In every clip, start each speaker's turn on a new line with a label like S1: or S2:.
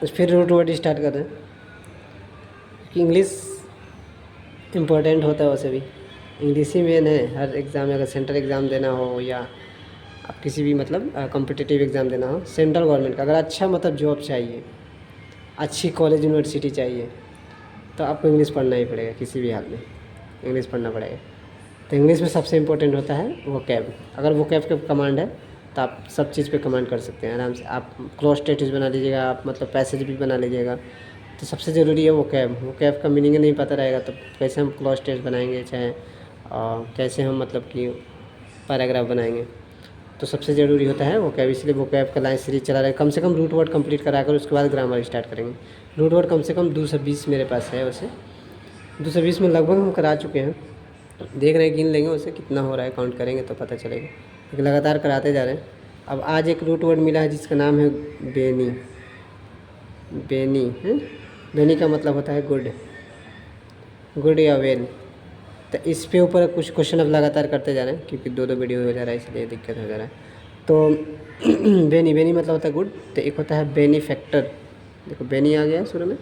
S1: फिर root word start कर रहे हैं कि इंग्लिश इम्पोर्टेंट होता है वैसे भी। इंग्लिश ही मेन है हर एग्ज़ाम में, अगर सेंट्रल एग्ज़ाम देना हो या आप किसी भी मतलब कॉम्पिटिटिव एग्ज़ाम देना हो सेंट्रल गवर्नमेंट का, अगर अच्छा मतलब जॉब चाहिए, अच्छी कॉलेज यूनिवर्सिटी चाहिए, तो आपको इंग्लिश पढ़ना ही पड़ेगा, किसी भी हाल में इंग्लिश पढ़ना पड़ेगा। तो इंग्लिश में सबसे इम्पोर्टेंट होता है वोकैब। अगर वोकैब का कमांड है तो आप सब चीज़ पे कमांड कर सकते हैं आराम से। आप क्लोज स्टेटस बना लीजिएगा, आप मतलब पैसेज भी बना लीजिएगा। तो सबसे ज़रूरी है वोकैब। वोकैब का मीनिंग नहीं पता रहेगा तो कैसे हम क्लोज टेक्स्ट बनाएंगे, चाहे कैसे हम मतलब कि पैराग्राफ बनाएंगे। तो सबसे ज़रूरी होता है वोकैब, इसलिए वोकैब का लाइन सीरीज चला रहे हैं। कम से कम रूट वर्ड कंप्लीट करा कर उसके बाद ग्रामर स्टार्ट करेंगे। रूट वर्ड कम से कम 220 मेरे पास है। वैसे 220 में लगभग हम करा चुके हैं, देख रहे हैं, गिन लेंगे उसे कितना हो रहा है, काउंट करेंगे तो पता चलेगा, लेकिन लगातार कराते जा रहे हैं। अब आज एक रूट वर्ड मिला है जिसका नाम है बेनी। बेनी है, बेनी का मतलब होता है गुड, गुड या वेल। तो इस पे ऊपर कुछ क्वेश्चन अब लगातार करते जा रहे हैं क्योंकि दो वीडियो हो जा रहा है इसलिए दिक्कत हो जा रहा है। तो बेनी, बेनी मतलब होता है गुड। तो एक होता है बेनीफैक्टर, देखो बेनी आ गया शुरू में,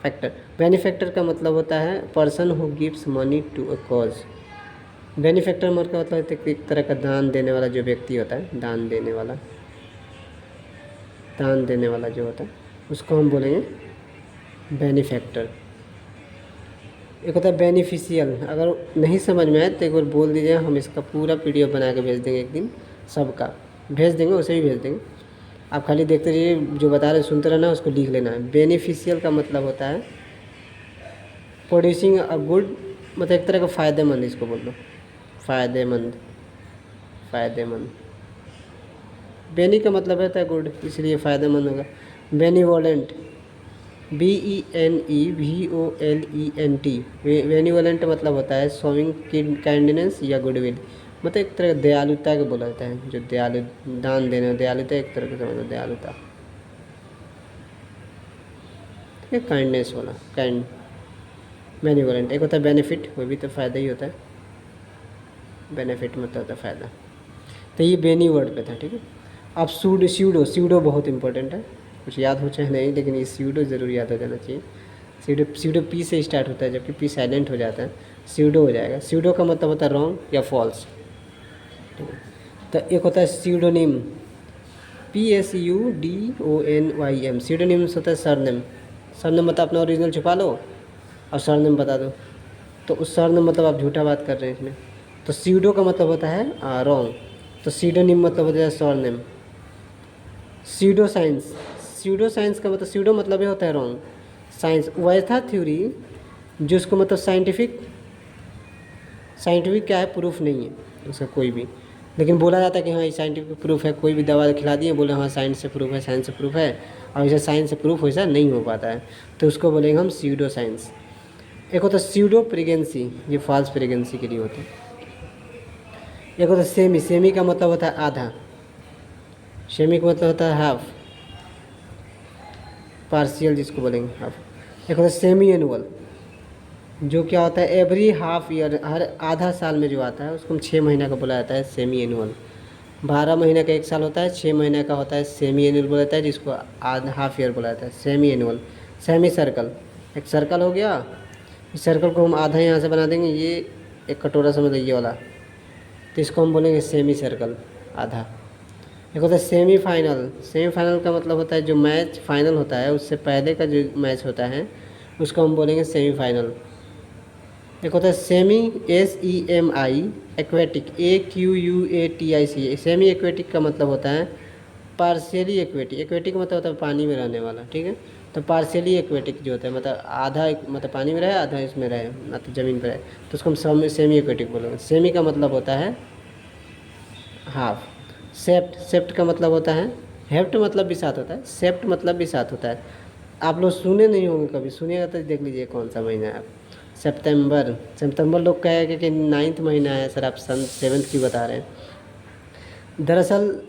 S1: फैक्टर। बेनीफैक्टर का मतलब होता है person who gives money to a cause. Benefactor मतलब होता है एक तरह का दान देने वाला जो व्यक्ति होता है, दान देने वाला, दान देने वाला जो होता है उसको हम बोलेंगे बेनीफैक्टर। एक होता है बेनिफिशियल। अगर नहीं समझ में आए तो एक बार बोल दीजिए, हम इसका पूरा पीडीएफ बना के भेज देंगे, एक दिन सबका भेज देंगे, उसे भी भेज देंगे। आप खाली देखते रहिए, जो बता रहे सुनते रहना, उसको लिख लेना है। बेनिफिशियल का मतलब होता है प्रोड्यूसिंग अ गुड, मतलब एक तरह का फ़ायदेमंद, इसको बोल दो फ़ायदेमंद, फ़ायदेमंद। बेनी का मतलब रहता है गुड, इसलिए फ़ायदेमंद होगा। बेनीवोलेंट, BENEVOLENT, बेनीवोलेंट मतलब होता है शोइंग काइंडनेस या गुडविल, मतलब एक तरह का दयालुता को बोला जाता है, जो दयालु, दान देने, दयालुता एक तरह का समझो, दयालुता, ठीक है, काइंडनेस वाला, काइंड, बेनीवोलेंट। एक होता है बेनिफिट, वो भी तो फ़ायदा ही होता है, बेनिफिट मतलब होता है फ़ायदा। तो ये बेनी वर्ड पे था, ठीक है। अब स्यूडो, स्यूडो बहुत इंपॉर्टेंट है, कुछ याद हो चाहे नहीं, लेकिन ये स्यूडो ज़रूर याद हो जाना चाहिए। स्यूडो पी से स्टार्ट होता है, जबकि पी साइलेंट हो जाता है, स्यूडो हो जाएगा। स्यूडो का मतलब होता है रॉन्ग या फॉल्स, ठीक है। तो एक होता है स्यूडोनिम, PSUDONYM, स्यूडोनिम्स होता है सरनेम। सरनेम मतलब अपना ओरिजिनल छुपा लो और सरनेम बता दो, तो उस सरनेम मतलब आप झूठा बात कर रहे हैं इसमें। तो स्यूडो का मतलब होता है रॉन्ग, तो स्यूडोनिम मतलब होता है surname. Pseudo science, pseudo science का मतलब, स्यूडो मतलब ये होता है रॉन्ग, साइंस वैसा थ्योरी जिसको मतलब साइंटिफिक, साइंटिफिक क्या है, प्रूफ नहीं है उसका कोई भी, लेकिन बोला जाता है कि हाँ ये साइंटिफिक प्रूफ है। कोई भी दवा खिला दिए, बोले हाँ साइंस से प्रूफ है, साइंस से प्रूफ है, और वैसे साइंस से प्रूफ वैसा नहीं हो पाता है, तो उसको बोलेंगे हम स्यूडो साइंस। एक होता है स्यूडो प्रेगनेंसी, ये फॉल्स प्रेगनेंसी के लिए होता है। एक होता है सेमी, सेमी का मतलब होता है आधा, सेमी का मतलब होता है हाफ, पार्शियल जिसको बोलेंगे हाफ। एक होता है सेमी एनुअल, जो क्या होता है एवरी हाफ ईयर, हर आधा साल में जो आता है उसको हम 6 महीना का बोला जाता है सेमी एनुअल। 12 महीने का एक साल होता है, 6 महीने का होता है सेमी एनुअल बोला जाता है, जिसको आधा हाफ ईयर बोला जाता है सेमी एनुअल। सेमी सर्कल, एक सर्कल हो गया, इस सर्कल को हम आधा यहाँ से बना देंगे, ये एक कटोरा समझ लीजिए वाला, तो इसको हम बोलेंगे सेमी सर्कल, आधा। एक होता है सेमीफाइनल, सेमीफाइनल का मतलब होता है जो मैच फाइनल होता है उससे पहले का जो मैच होता है उसको हम बोलेंगे सेमीफाइनल। एक होता है semi, SEMI, aquatic, AQUATIC। Semi aquatic का मतलब होता है पार्शियली एक्वेटिक, एक्वेटिक का मतलब होता है पानी में रहने वाला, ठीक है। तो पार्शियली एक्वेटिक जो होता है मतलब आधा मतलब पानी में रहे, आधा इसमें रहे, ना तो ज़मीन पर रहे, तो उसको हम सेमी एक्वेटिक बोलेंगे। सेमी का मतलब होता है हाफ। सेप्ट, सेप्ट का मतलब होता है, हेप्ट मतलब भी साथ होता है, सेप्ट मतलब भी साथ होता है। आप लोग सुने नहीं होंगे, कभी सुनिएगा तो देख लीजिए कौन सा महीना है। आप सितंबर, सितंबर लोग कहेंगे कि 9th महीना है सर, आप सन 7th क्यों बता रहे हैं। दरअसल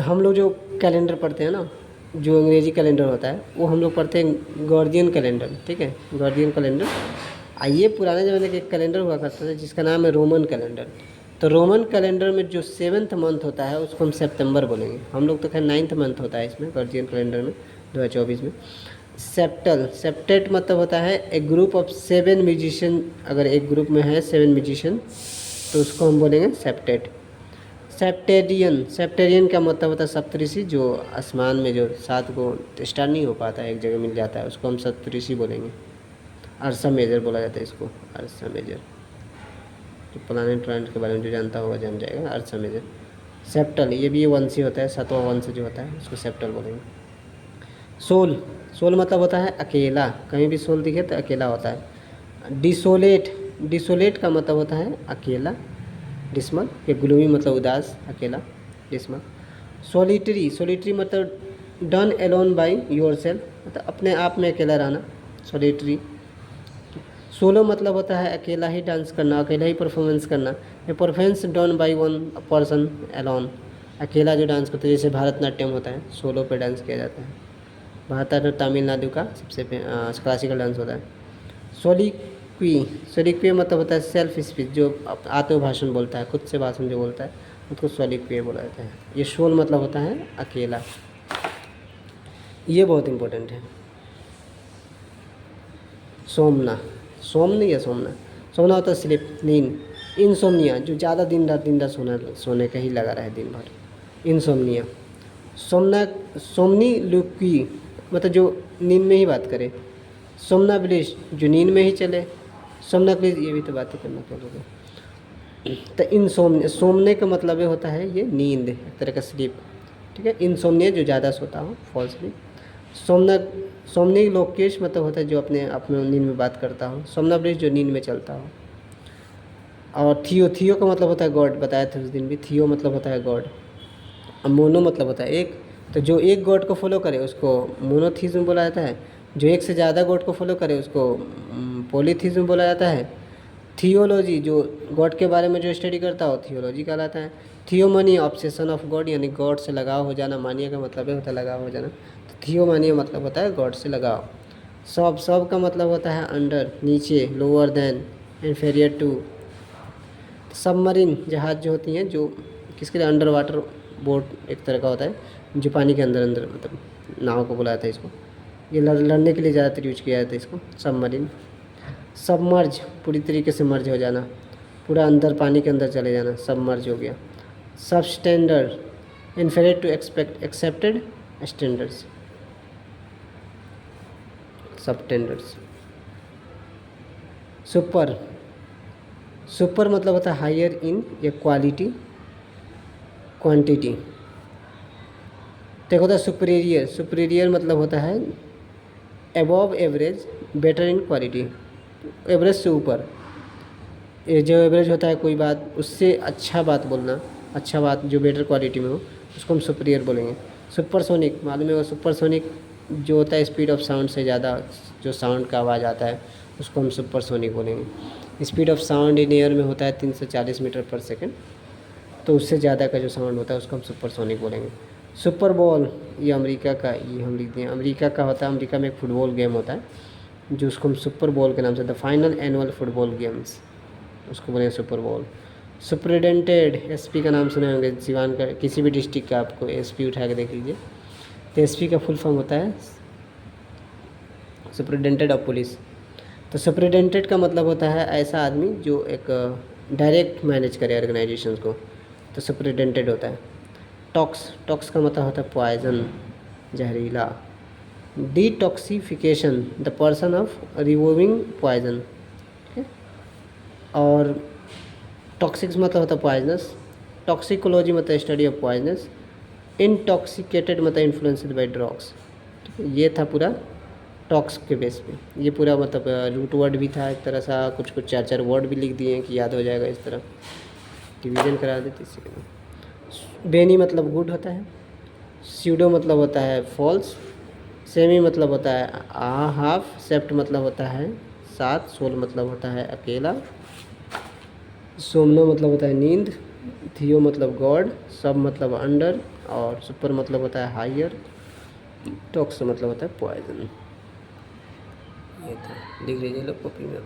S1: हम लोग जो कैलेंडर पढ़ते हैं ना, जो अंग्रेजी कैलेंडर होता है वो हम लोग पढ़ते हैं गॉर्जियन कैलेंडर, ठीक है, गॉर्जियन कैलेंडर। आइए पुराने ज़माने के एक कैलेंडर हुआ करता था जिसका नाम है रोमन कैलेंडर। तो रोमन कैलेंडर में जो 7th मंथ होता है उसको हम सितंबर बोलेंगे। हम लोग तो खैर 9th मंथ होता है इसमें गॉर्जियन कैलेंडर में 2024 में। सेप्टल, सेप्टेट मतलब होता है ए ग्रुप ऑफ 7 म्यूजिशियन, अगर एक ग्रुप में है 7 म्यूजिशियन तो उसको हम बोलेंगे सेप्टेट। सेप्टेरियन, सेप्टेरियन का मतलब होता है सप्तऋषि, जो आसमान में जो 7 को स्टार नहीं हो पाता है, एक जगह मिल जाता है, उसको हम सप्तऋषि बोलेंगे। अर्सा मेजर बोला जाता है इसको, अर्सा मेजर। तो प्लानेट के बारे में जो जानता होगा जान जाएगा, अर्सा मेजर। सेप्टल, ये भी वंशी होता है, 7वां वंश जो होता है उसको सेप्टल बोलेंगे। सोल, सोल मतलब होता है अकेला, कहीं भी सोल दिखे तो अकेला होता है। डिसोलेट, डिसोलेट का मतलब होता है अकेला, डिसमल। ये ग्लूमी मतलब उदास, अकेला, डिसमल। सॉलिटरी, सॉलिटरी मतलब done alone by yourself, मतलब अपने आप में अकेला रहना, सॉलिटरी। सोलो मतलब होता है अकेला ही डांस करना, अकेला ही परफॉर्मेंस करना। ये performance done by one person alone, अकेला जो डांस करते हैं, जैसे भारतनाट्यम होता है, सोलो पे डांस किया जाता है। भारतनाट्यम तमिलनाडु का सबसे क्लासिकल डांस होता है। सोलिक्वी, सोलिक्वी मतलब होता है सेल्फ स्पीच, जो आत्मभाषण बोलता है, खुद से भाषण जो बोलता है उसको सोलिक्वी बोला जाता है। ये सोल मतलब होता है अकेला, ये बहुत इम्पोर्टेंट है। सोमना, सोमनी या सोमना, सोना होता है स्लिप, नींद। इंसोम्निया, जो ज़्यादा दिन रात सोने का ही लगा रहा है दिन भर, इंसोम्निया। सोमना, सोमनी लुकी मतलब जो नींद में ही बात करे। सोमनाब्लिश, जो नींद में ही चले। सोमनाब्लिश, ये भी तो बातें करना क्या लोग। तो इंसोम्निया, सोमने का मतलब ये होता है ये नींद, एक तरह का स्लीप, ठीक है। इंसोम्निया जो ज़्यादा सोता हो, फॉल स्लीप। सोमनी लोकेश मतलब होता है जो अपने आप में नींद में बात करता हो। सोमनाब्लिश जो नींद में चलता हो। और थियो, थियो का मतलब होता है गॉड, बताया था उस दिन भी, थियो मतलब होता है गॉड। और मोनो मतलब होता है एक, तो जो एक गॉड को फॉलो करे उसको मोनोथीज्म बोला जाता है, जो एक से ज़्यादा गॉड को फॉलो करे उसको पॉलीथीज्म बोला जाता है। थियोलॉजी, जो गॉड के बारे में जो स्टडी करता हो, थियोलॉजी कहलाता है। थियोमनी, ऑब्सेशन ऑफ गॉड, यानी गॉड से लगाव हो जाना, मानिए का मतलब है होता है लगाव हो जाना, तो थियोमानिया मतलब होता है गॉड से लगाव। सब, सब का मतलब होता है अंडर, नीचे, lower than, inferior to. Submarine, जहाज़ जो होती हैं जो किसके लिए, अंडर वाटर बोट एक तरह का होता है जो पानी के अंदर अंदर, मतलब नाव को बुलाया था इसको, ये लड़ने के लिए ज़्यादातर यूज किया जाता है इसको, सबमरीन। सबमर्ज, पूरी तरीके से मर्ज हो जाना, पूरा अंदर पानी के अंदर चले जाना, सबमर्ज हो गया। Substandard, inferior to accepted standards, substandards. Super, super मतलब होता है हायर इन या क्वालिटी, क्वांटिटी। देखो होता है सुपीरियर, सुपीरियर मतलब होता है above average, better in quality, average से ऊपर। ये जो एवरेज होता है कोई बात, उससे अच्छा बात बोलना, अच्छा बात जो बेटर क्वालिटी में हो, उसको हम सुपीरियर बोलेंगे। सुपरसोनिक, मालूम है वो सुपरसोनिक जो होता है स्पीड ऑफ साउंड से ज़्यादा जो साउंड का आवाज़ आता है उसको हम सुपरसोनिक बोलेंगे। Speed of sound in air में होता है 340 मीटर पर सेकेंड, तो उससे ज़्यादा का जो साउंड होता है उसको हम सुपरसोनिक बोलेंगे। सुपर बॉल, ये अमेरिका का, ये हम लिख दें अमेरिका का होता है, अमेरिका में एक फुटबॉल गेम होता है जो उसको हम सुपर बॉल के नाम से, the final annual football games, उसको बोलेंगे सुपर बॉल। सुपरिटेंडेंट, एसपी का नाम सुने होंगे, सिवान का किसी भी डिस्ट्रिक्ट का आपको एसपी उठा के देख लीजिए, तो एसपी का फुल फॉर्म होता है सुपरिटेंडेंट ऑफ पुलिस। तो सुपरिटेंडेंट का मतलब होता है ऐसा आदमी जो एक डायरेक्ट मैनेज करे ऑर्गेनाइजेशन को, तो सुपरिटेंडेंट होता है। टॉक्स, टॉक्स का मतलब होता है पॉइजन, जहरीला। Detoxification, the person of removing poison, ठीक है। और टॉक्सिक्स मतलब होता है पॉइजनस। टॉक्सिकोलॉजी मतलब स्टडी ऑफ पॉइजनस। इंटॉक्सिकेटेड मतलब इन्फ्लुएंस्ड बाय ड्रग्स। ये था पूरा टॉक्स के बेस पे, ये पूरा मतलब रूट वर्ड भी था एक तरह सा, कुछ कुछ 4-4 वर्ड भी लिख दिए हैं कि याद हो जाएगा, इस तरह डिवीजन करा देते इसी के। बेनी मतलब गुड होता है। स्यूडो मतलब होता है फॉल्स। सेमी मतलब होता है हाफ। सेप्ट मतलब होता है 7। सोल मतलब होता है अकेला। सोमनो मतलब होता है नींद। थियो मतलब गॉड। सब मतलब अंडर। और सुपर मतलब होता है हायर। टॉक्स मतलब होता है पॉइजन। ये था, लिख लीजिए लोग कॉपी में।